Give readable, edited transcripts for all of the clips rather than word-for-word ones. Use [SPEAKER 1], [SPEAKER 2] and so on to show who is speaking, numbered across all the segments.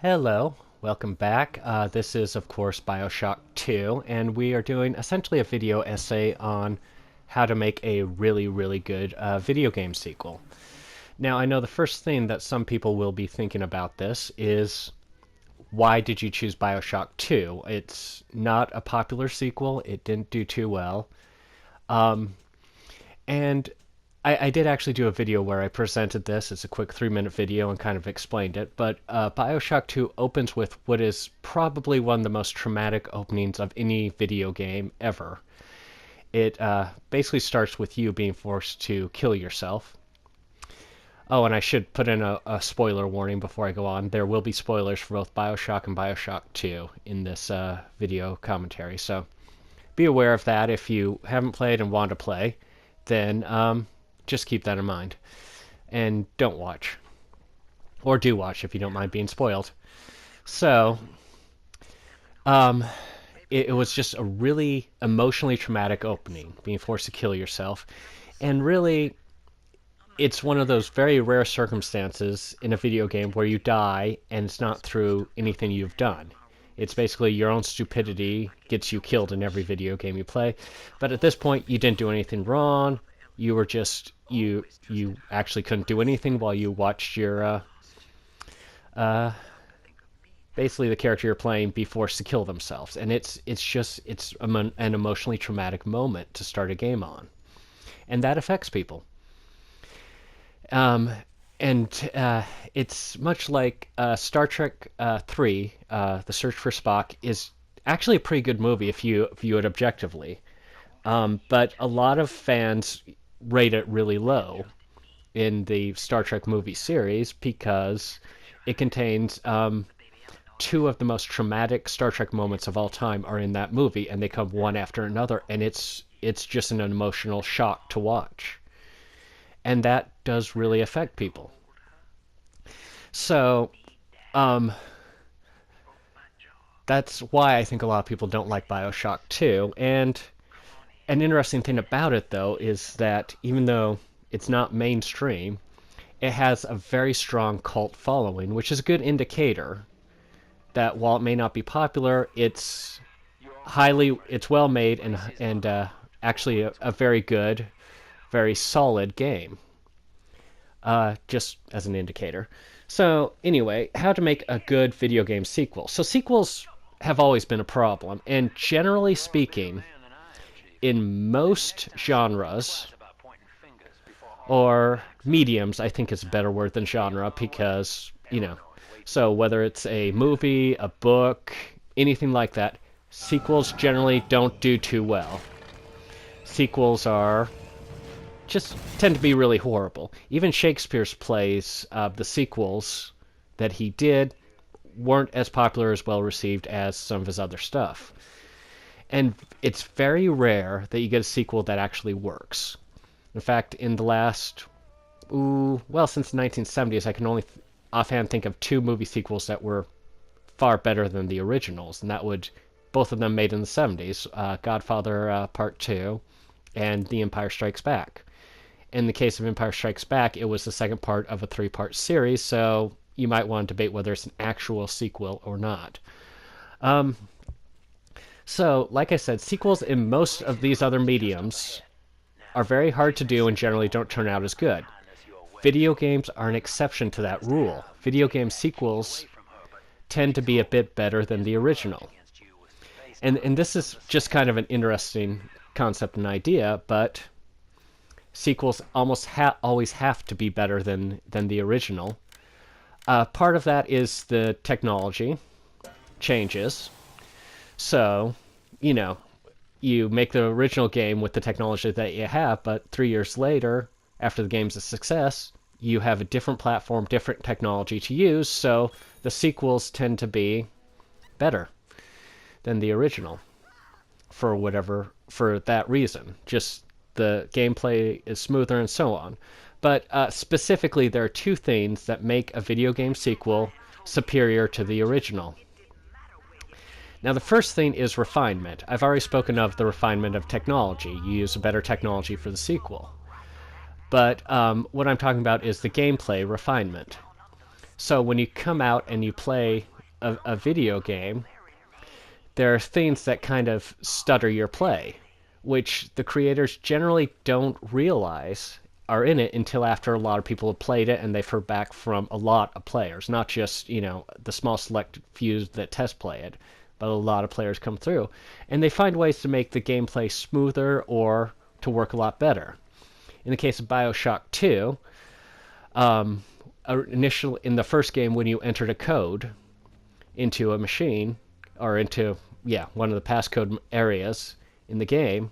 [SPEAKER 1] Hello, welcome back. This is, of course, Bioshock 2, and we are doing essentially a video essay on how to make a really, really good video game sequel. Now, I know the first thing that some people will be thinking about this is why did you choose Bioshock 2? It's not a popular sequel, it didn't do too well. And I did actually do a video where I presented this. It's a quick 3-minute video and kind of explained it. But Bioshock 2 opens with what is probably one of the most traumatic openings of any video game ever. It basically starts with you being forced to kill yourself. Oh, and I should put in a spoiler warning before I go on. There will be spoilers for both Bioshock and Bioshock 2 in this video commentary. So be aware of that. If you haven't played and want to play, then just keep that in mind. And don't watch. Or do watch if you don't mind being spoiled. So, it was just a really emotionally traumatic opening, being forced to kill yourself. And really, it's one of those very rare circumstances in a video game where you die and it's not through anything you've done. It's basically your own stupidity gets you killed in every video game you play. But at this point, you didn't do anything wrong. You were just you actually couldn't do anything while you watched your basically the character you're playing be forced to kill themselves, and it's an emotionally traumatic moment to start a game on, and that affects people. And it's much like Star Trek 3, The Search for Spock, is actually a pretty good movie if you view it objectively. But a lot of fans rate it really low in the Star Trek movie series because it contains two of the most traumatic Star Trek moments of all time are in that movie, and they come one after another, and it's just an emotional shock to watch. And that does really affect people. So, that's why I think a lot of people don't like Bioshock 2. And an interesting thing about it, though, is that even though it's not mainstream, it has a very strong cult following, which is a good indicator that while it may not be popular, it's well made and actually a very good, very solid game. Just as an indicator. So anyway, how to make a good video game sequel. So sequels have always been a problem, and generally speaking, in most genres, or mediums, I think is a better word than genre, because, so whether it's a movie, a book, anything like that, sequels generally don't do too well. Sequels just tend to be really horrible. Even Shakespeare's plays, the sequels that he did, weren't as popular, as well received as some of his other stuff. And it's very rare that you get a sequel that actually works. In fact, in the last, since the 1970s, I can only offhand think of 2 movie sequels that were far better than the originals, and both of them made in the 70s, Godfather Part 2 and The Empire Strikes Back. In the case of Empire Strikes Back, it was the second part of a 3-part series, so you might want to debate whether it's an actual sequel or not. So, like I said, sequels in most of these other mediums are very hard to do and generally don't turn out as good. Video games are an exception to that rule. Video game sequels tend to be a bit better than the original. And this is just kind of an interesting concept and idea, but sequels almost always have to be better than the original. Part of that is the technology changes. So, you make the original game with the technology that you have, but 3 years later, after the game's a success, you have a different platform, different technology to use, so the sequels tend to be better than the original for that reason. Just the gameplay is smoother and so on. But specifically, there are 2 things that make a video game sequel superior to the original. Now, the first thing is refinement. I've already spoken of the refinement of technology. You use a better technology for the sequel. But what I'm talking about is the gameplay refinement. So when you come out and you play a video game, there are things that kind of stutter your play, which the creators generally don't realize are in it until after a lot of people have played it and they've heard back from a lot of players, not just, the small select few that test play it, but a lot of players come through. And they find ways to make the gameplay smoother or to work a lot better. In the case of Bioshock 2, initially in the first game, when you entered a code into a machine, or into, one of the passcode areas in the game,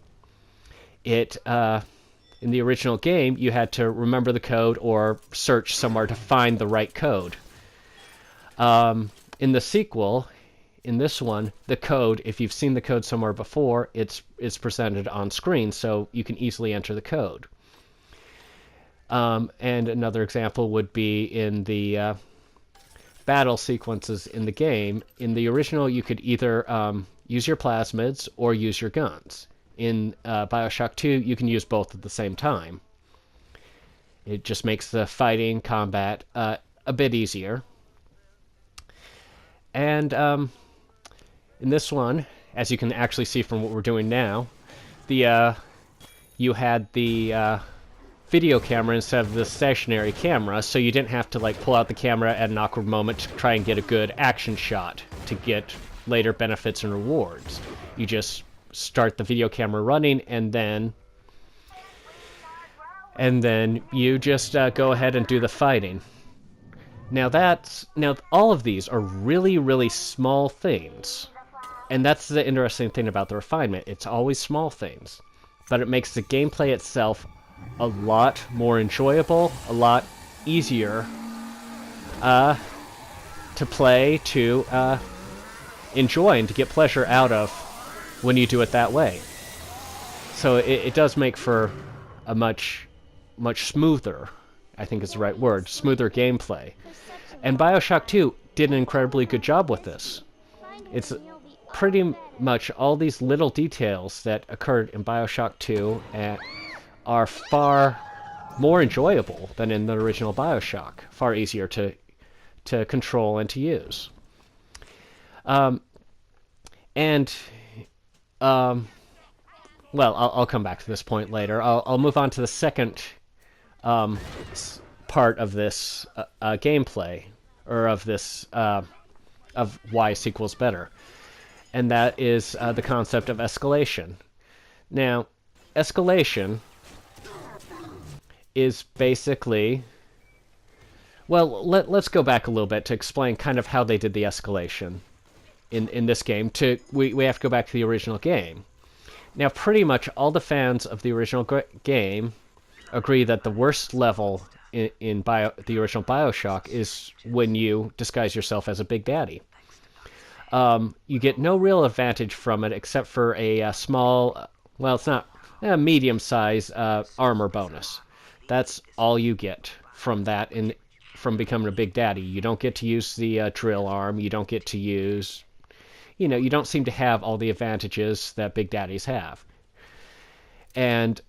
[SPEAKER 1] in the original game, you had to remember the code or search somewhere to find the right code. In the sequel, in this one, the code, if you've seen the code somewhere before, it's presented on screen, so you can easily enter the code. And another example would be in the battle sequences in the game. In the original, you could either use your plasmids or use your guns. In Bioshock 2, you can use both at the same time. It just makes the fighting, combat, a bit easier. And in this one, as you can actually see from what we're doing now, you had the video camera instead of the stationary camera, so you didn't have to pull out the camera at an awkward moment to try and get a good action shot to get later benefits and rewards. You just start the video camera running, and then you just go ahead and do the fighting. Now all of these are really, really small things, and that's the interesting thing about the refinement. It's always small things, but it makes the gameplay itself a lot more enjoyable, a lot easier to play, to enjoy, and to get pleasure out of when you do it that way. So it does make for a much smoother, I think is the right word, smoother gameplay. And Bioshock 2 did an incredibly good job with this. It's pretty much all these little details that occurred in Bioshock 2 are far more enjoyable than in the original Bioshock, far easier to control and to use. Well, I'll come back to this point later. I'll move on to the second part of this gameplay, or of this of why sequel's better, and that is the concept of escalation. Now, escalation is basically, well, let's go back a little bit to explain kind of how they did the escalation in this game. We have to go back to the original game. Now, pretty much all the fans of the original game agree that the worst level in the original Bioshock is when you disguise yourself as a Big Daddy. You get no real advantage from it except for a small, well, it's not a medium-sized armor bonus. That's all you get from that from becoming a Big Daddy. You don't get to use the drill arm. You don't get to use, you don't seem to have all the advantages that Big Daddies have. And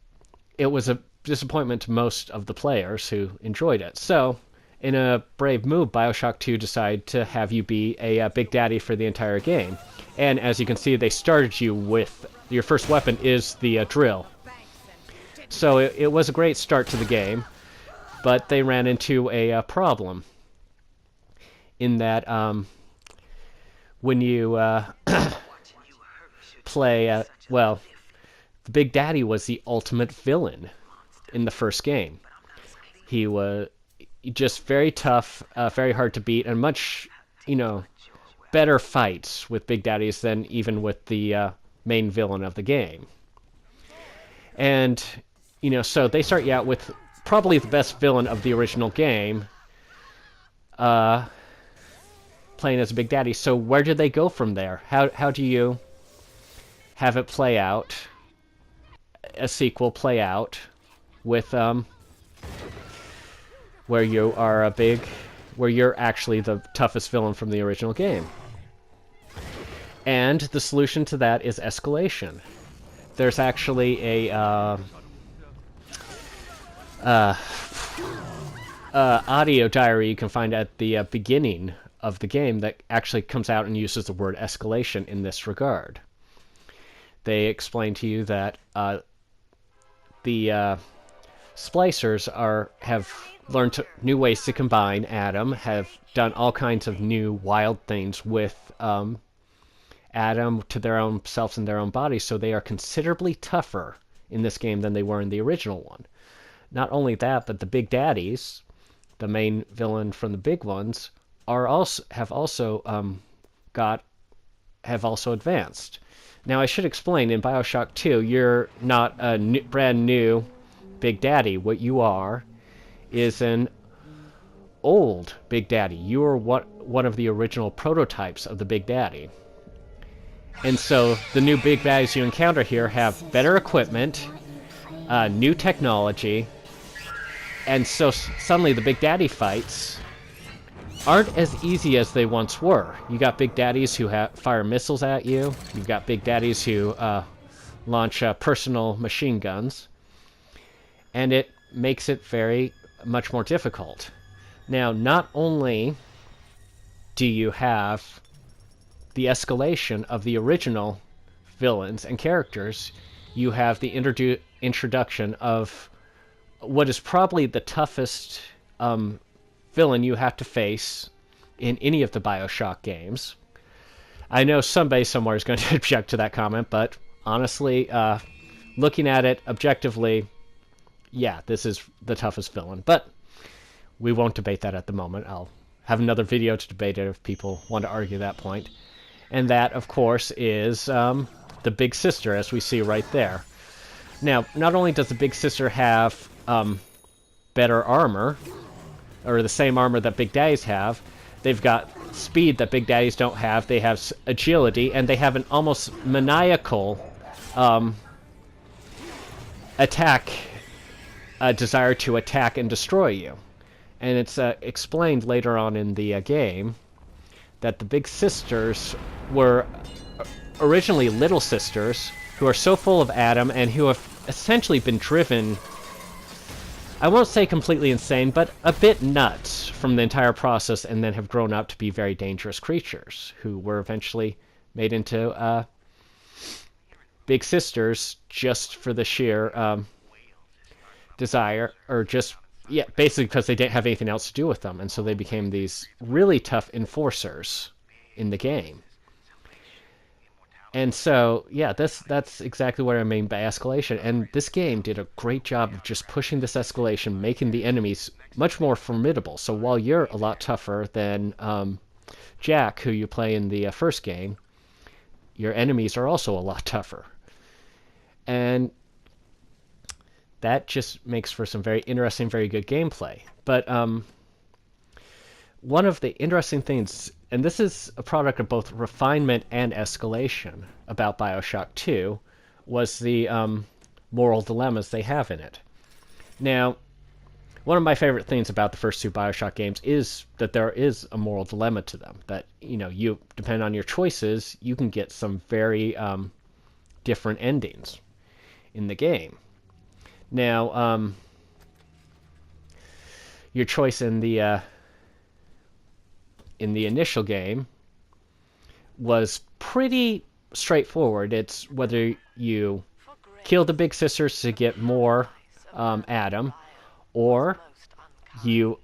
[SPEAKER 1] it was a disappointment to most of the players who enjoyed it. So, in a brave move, Bioshock 2 decided to have you be a Big Daddy for the entire game. And as you can see, they started you with your first weapon is the drill. So it was a great start to the game, but they ran into a problem in that when you play, well, the Big Daddy was the ultimate villain in the first game. He was just very tough, very hard to beat, and much, better fights with Big Daddies than even with the main villain of the game. And, so they start you out with probably the best villain of the original game, playing as a Big Daddy. So where did they go from there? How do you have it play out, a sequel play out, with where you are where you're actually the toughest villain from the original game? And the solution to that is escalation. There's actually a audio diary you can find at the beginning of the game that actually comes out and uses the word escalation in this regard. They explain to you that the splicers have learned new ways to combine Adam, have done all kinds of new wild things with Adam to their own selves and their own bodies, so they are considerably tougher in this game than they were in the original one. Not only that, but the Big Daddies, the main villain from the big ones, have also advanced. Now, I should explain, in Bioshock 2, you're not a brand new Big Daddy. What you are is an old Big Daddy. You are one of the original prototypes of the Big Daddy. And so the new Big Daddies you encounter here have better equipment, new technology, and so suddenly the Big Daddy fights aren't as easy as they once were. You got Big Daddies who fire missiles at you. You've got Big Daddies who launch personal machine guns. And it makes it very much more difficult. Now, not only do you have the escalation of the original villains and characters, you have the introduction of what is probably the toughest villain you have to face in any of the Bioshock games. I know somebody somewhere is going to object to that comment, but honestly, looking at it objectively, yeah, this is the toughest villain. But we won't debate that at the moment. I'll have another video to debate it if people want to argue that point. And that, of course, is the Big Sister, as we see right there. Now, not only does the Big Sister have better armor, or the same armor that Big Daddies have, they've got speed that Big Daddies don't have, they have agility, and they have an almost maniacal desire to attack and destroy you. And it's explained later on in the game that the Big Sisters were originally little sisters who are so full of Adam and who have essentially been driven, I won't say completely insane, but a bit nuts from the entire process, and then have grown up to be very dangerous creatures who were eventually made into Big Sisters just for the sheer desire, or just, yeah, basically because they didn't have anything else to do with them, and so they became these really tough enforcers in the game. And so, yeah, that's exactly what I mean by escalation. And this game did a great job of just pushing this escalation, making the enemies much more formidable. So while you're a lot tougher than Jack, who you play in the first game, your enemies are also a lot tougher. And that just makes for some very interesting, very good gameplay. But one of the interesting things, and this is a product of both refinement and escalation about Bioshock 2, was the moral dilemmas they have in it. Now, one of my favorite things about the first two Bioshock games is that there is a moral dilemma to them. That, you depend on your choices, you can get some very different endings in the game. Now, your choice in the initial game was pretty straightforward. It's whether you kill the Big Sisters to get more Adam, or you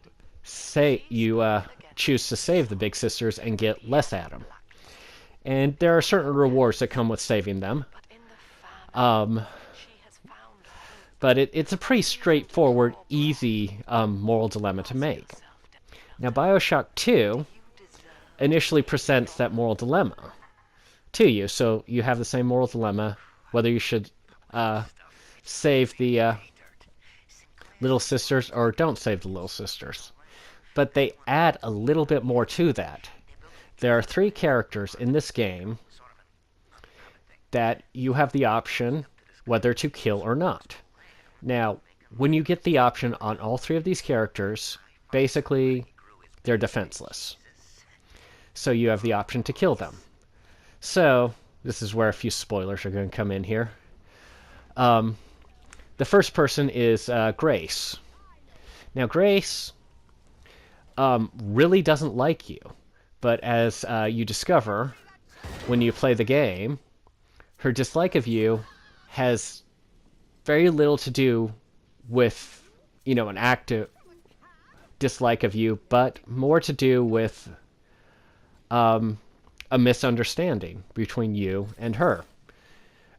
[SPEAKER 1] choose to save the Big Sisters and get less Adam. And there are certain rewards that come with saving them. But it's a pretty straightforward, easy moral dilemma to make. Now, Bioshock 2 initially presents that moral dilemma to you. So you have the same moral dilemma, whether you should save the Little Sisters or don't save the Little Sisters. But they add a little bit more to that. There are 3 characters in this game that you have the option whether to kill or not. Now, when you get the option on all 3 of these characters, basically they're defenseless. So you have the option to kill them. So, this is where a few spoilers are going to come in here. The first person is Grace. Now, Grace really doesn't like you, But as you discover when you play the game, her dislike of you has very little to do with, an active dislike of you, but more to do with a misunderstanding between you and her.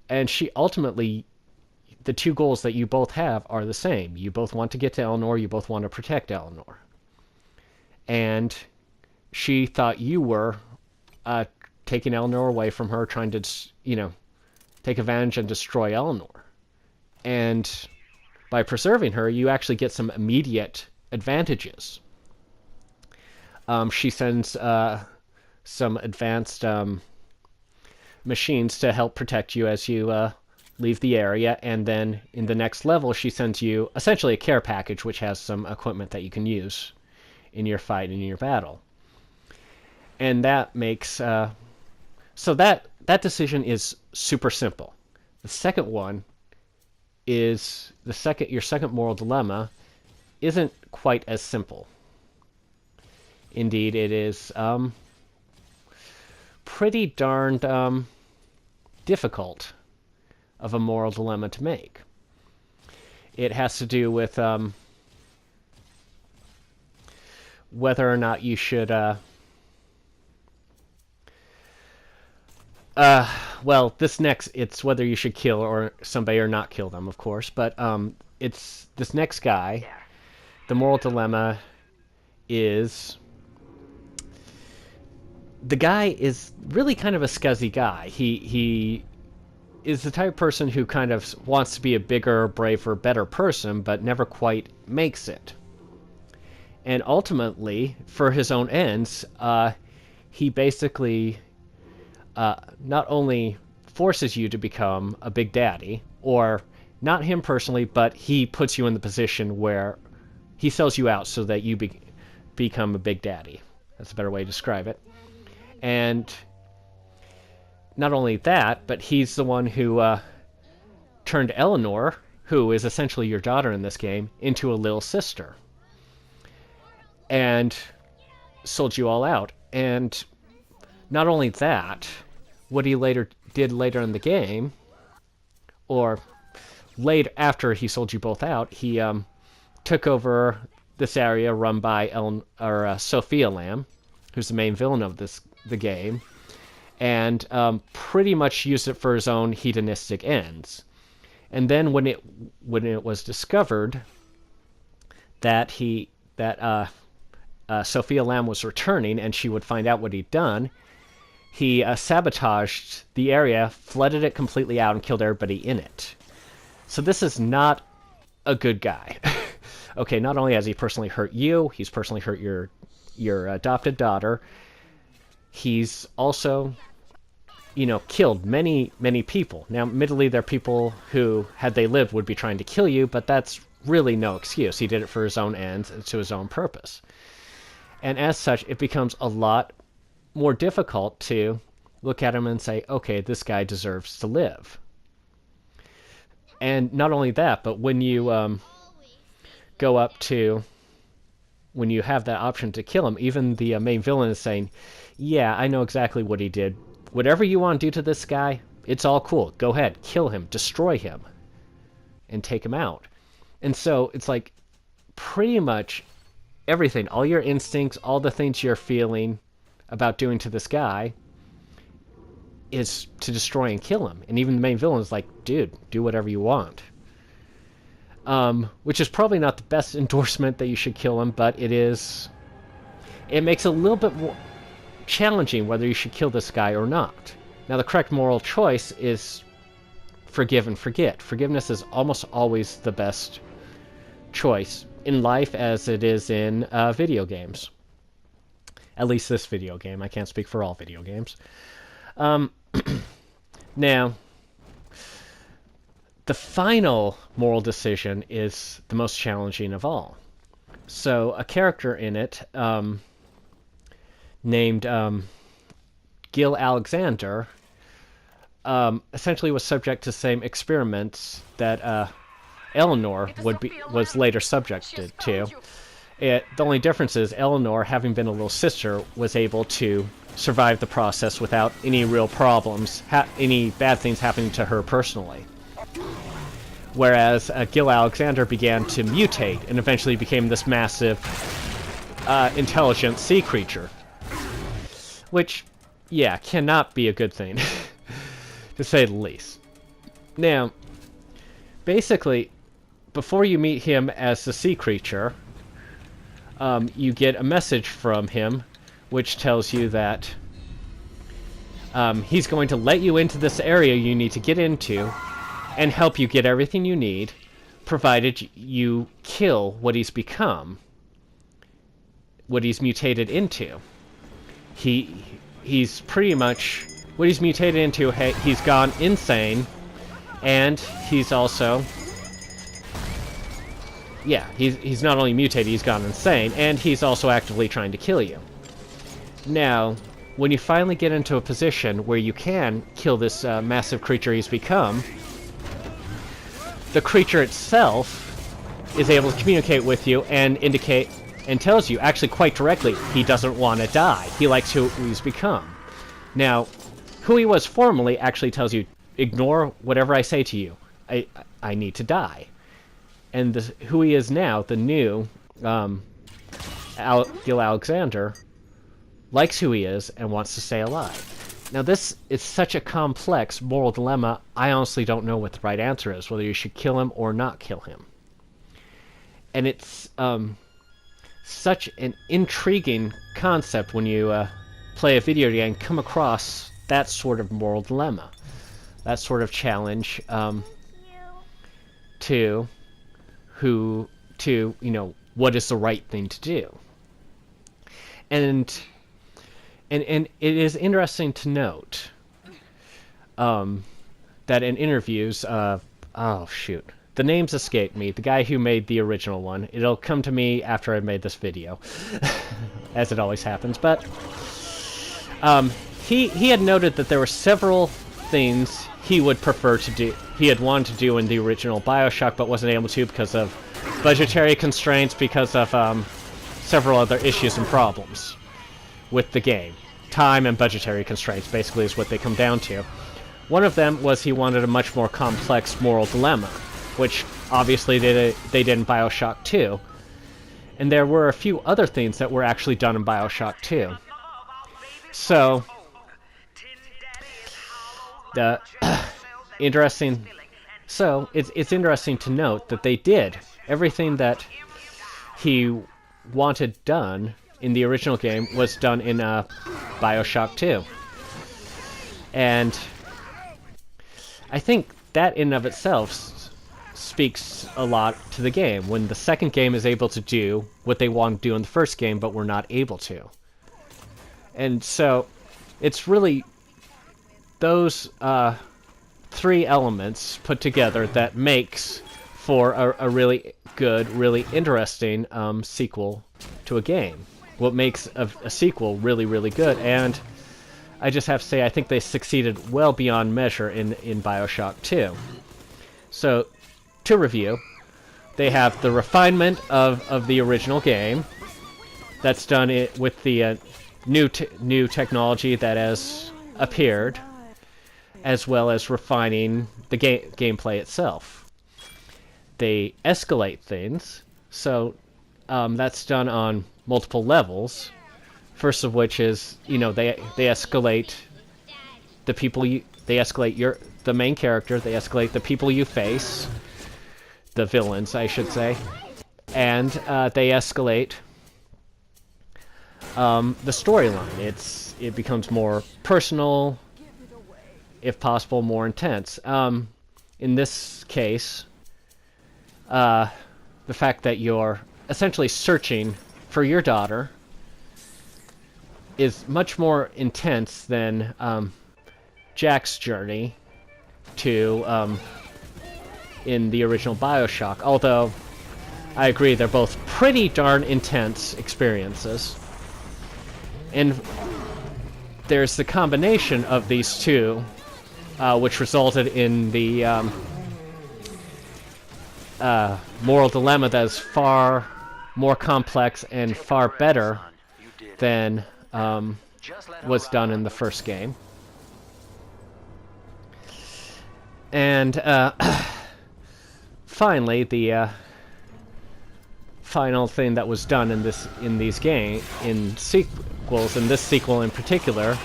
[SPEAKER 1] And she ultimately, the two goals that you both have are the same. You both want to get to Eleanor, you both want to protect Eleanor. And she thought you were taking Eleanor away from her, trying to, take advantage and destroy Eleanor. And by preserving her, you actually get some immediate advantages. She sends some advanced machines to help protect you as you leave the area, and then in the next level, she sends you essentially a care package, which has some equipment that you can use in your fight and in your battle. And that makes so that decision is super simple. The second one is your second moral dilemma isn't quite as simple. Indeed, it is pretty darned difficult of a moral dilemma to make. It has to do with whether or not you should it's whether you should kill or somebody or not kill them, of course, but it's this next guy. The moral dilemma is the guy is really kind of a scuzzy guy. He is the type of person who kind of wants to be a bigger, braver, better person, but never quite makes it. And ultimately, for his own ends, he basically not only forces you to become a big daddy, or not him personally, but he puts you in the position where he sells you out so that you become a big daddy. That's a better way to describe it. And not only that, but he's the one who turned Eleanor, who is essentially your daughter in this game, into a little sister. And sold you all out. And not only that, what he did later in the game, or later after he sold you both out, he took over this area run by Sophia Lamb, who's the main villain of the game, and pretty much used it for his own hedonistic ends. And then when it was discovered that Sophia Lamb was returning and she would find out what he'd done, he sabotaged the area, flooded it completely out, and killed everybody in it. So this is not a good guy. Okay, not only has he personally hurt you, he's personally hurt your adopted daughter. He's also, killed many, many people. Now, admittedly, there are people who, had they lived, would be trying to kill you, but that's really no excuse. He did it for his own ends and to his own purpose. And as such, it becomes a lot more difficult to look at him and say, okay, this guy deserves to live. And not only that, but when you go up to, when you have that option to kill him, even the main villain is saying, yeah, I know exactly what he did. Whatever you want to do to this guy, it's all cool. Go ahead, kill him, destroy him, and take him out. And so it's like pretty much everything, all your instincts, all the things you're feeling about doing to this guy is to destroy and kill him. And even the main villain is like, dude, do whatever you want. Which is probably not the best endorsement that you should kill him, but it makes it a little bit more challenging whether you should kill this guy or not. Now, the correct moral choice is forgive and forget. Forgiveness is almost always the best choice in life as it is in video games. At least this video game. I can't speak for all video games. Now, the final moral decision is the most challenging of all. So, a character in it, named Gil Alexander, essentially was subject to the same experiments that Eleanor was later subjected to. The only difference is Eleanor, having been a little sister, was able to survive the process without any real problems, any bad things happening to her personally. Whereas Gil Alexander began to mutate and eventually became this massive, intelligent sea creature. Which, yeah, cannot be a good thing, to say the least. Now, basically, before you meet him as the sea creature, you get a message from him which tells you that he's going to let you into this area you need to get into and help you get everything you need, provided you kill what he's become, what he's mutated into. He's pretty much... what he's mutated into, he's gone insane, and he's also... yeah, he's not only mutated, he's gone insane, and he's also actively trying to kill you. Now, when you finally get into a position where you can kill this massive creature he's become, the creature itself is able to communicate with you and indicate and tells you, actually quite directly, he doesn't want to die. He likes who he's become. Now, who he was formerly actually tells you, ignore whatever I say to you. I need to die. And who he is now, the new Gil Alexander, likes who he is and wants to stay alive. Now this is such a complex moral dilemma, I honestly don't know what the right answer is, whether you should kill him or not kill him. And it's such an intriguing concept when you play a video game and come across that sort of moral dilemma, that sort of challenge to what is the right thing to do. And it is interesting to note that in interviews, oh shoot, the names escape me. The guy who made the original one. It'll come to me after I've made this video, as it always happens. But he had noted that there were several things he would prefer to do. He had wanted to do in the original Bioshock, but wasn't able to because of budgetary constraints, because of several other issues and problems with the game. Time and budgetary constraints, basically, is what they come down to. One of them was he wanted a much more complex moral dilemma, which obviously they did in Bioshock 2. And there were a few other things that were actually done in Bioshock 2. So, it's interesting to note that they did everything that he wanted done in the original game was done in Bioshock 2. And I think that in and of itself speaks a lot to the game, when the second game is able to do what they wanted to do in the first game, but were not able to. And so, it's really those three elements put together that makes for a really good, really interesting sequel to a game. What makes a sequel really, really good. And I just have to say, I think they succeeded well beyond measure in Bioshock 2. So, to review, they have the refinement of the original game. That's done with the new technology that has appeared, as well as refining the gameplay itself. They escalate things, so that's done on multiple levels. First of which is, they escalate the people they escalate the main character, they escalate the people you face, the villains, I should say, and they escalate the storyline. It becomes more personal, if possible, more intense. In this case, the fact that you're essentially searching for your daughter is much more intense than Jack's journey to in the original Bioshock, although I agree they're both pretty darn intense experiences. And there's the combination of these two, which resulted in the moral dilemma that is far more complex and far better than was done in the first game. And finally, the final thing that was done in this sequels, and this sequel in particular,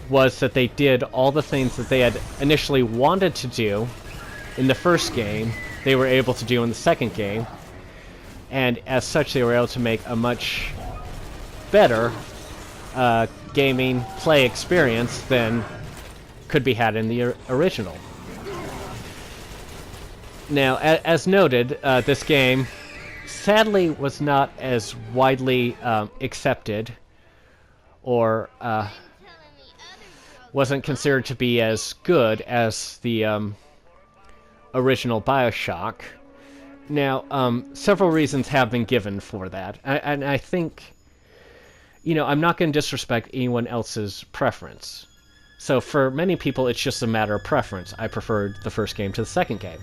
[SPEAKER 1] was that they did all the things that they had initially wanted to do in the first game, they were able to do in the second game, and as such they were able to make a much better gaming play experience than could be had in the original. Now, as noted, this game sadly was not as widely accepted, or wasn't considered to be as good as the original Bioshock. Now, several reasons have been given for that, and I think, you know, I'm not going to disrespect anyone else's preference. So for many people, it's just a matter of preference. I preferred the first game to the second game,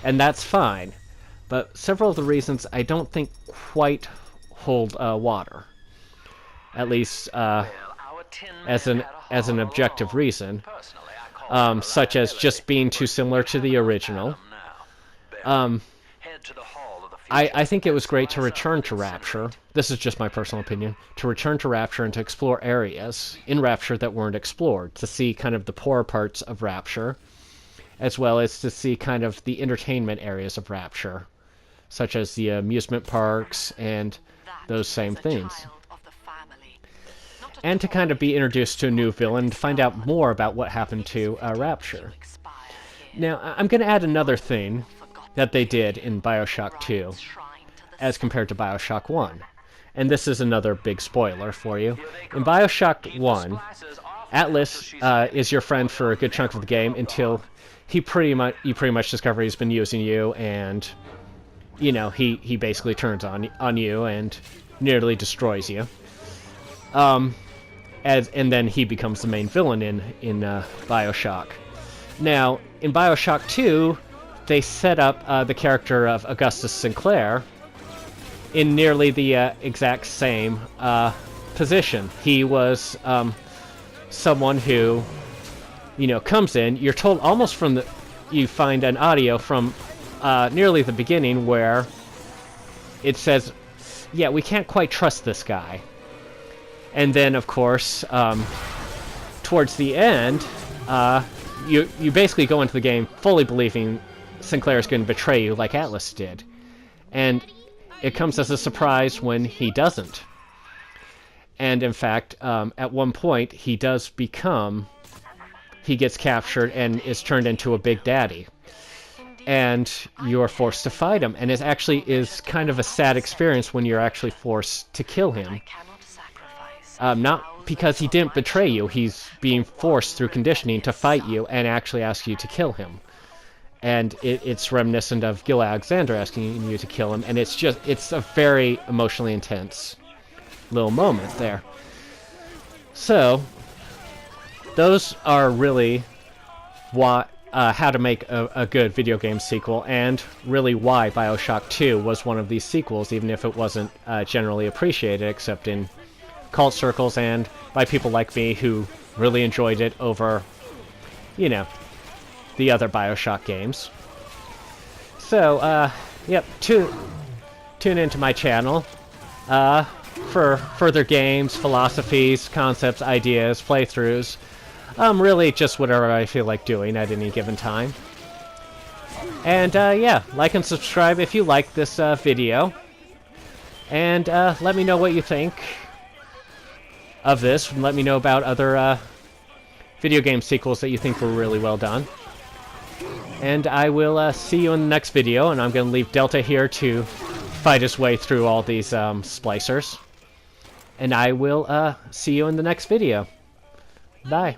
[SPEAKER 1] and that's fine. But several of the reasons I don't think quite hold water, at least as an objective reason, such as just being too similar to the original. I think it was great to return to Rapture. This is just my personal opinion. To return to Rapture and to explore areas in Rapture that weren't explored. To see kind of the poorer parts of Rapture, as well as to see kind of the entertainment areas of Rapture, such as the amusement parks and those same things. And to kind of be introduced to a new villain, to find out more about what happened to Rapture. Now, I'm going to add another thing that they did in Bioshock 2 as compared to Bioshock 1. And this is another big spoiler for you. In Bioshock 1, Atlas is your friend for a good chunk of the game until you pretty much discover he's been using you, and you know, he basically turns on you and nearly destroys you. And then he becomes the main villain in Bioshock. Now, in Bioshock 2, they set up the character of Augustus Sinclair in nearly the exact same position. He was someone who, you know, comes in. You're told almost from you find an audio from nearly the beginning where it says, yeah, we can't quite trust this guy. And then, of course, towards the end, you basically go into the game fully believing Sinclair's going to betray you like Atlas did. And it comes as a surprise when he doesn't. And in fact, at one point, he gets captured and is turned into a big daddy. And you're forced to fight him. And it actually is kind of a sad experience when you're actually forced to kill him. Not because he didn't betray you, he's being forced through conditioning to fight you and actually ask you to kill him. And it's reminiscent of Gil Alexander asking you to kill him, and it's a very emotionally intense little moment there. So, those are really how to make a good video game sequel, and really why Bioshock 2 was one of these sequels, even if it wasn't generally appreciated, except in cult circles and by people like me who really enjoyed it over, you know, the other Bioshock games. So, yep, tune into my channel for further games, philosophies, concepts, ideas, playthroughs. Really just whatever I feel like doing at any given time. And, yeah, like and subscribe if you like this video. And let me know what you think of this. Let me know about other video game sequels that you think were really well done. And I will see you in the next video, and I'm going to leave Delta here to fight his way through all these splicers. And I will see you in the next video. Bye.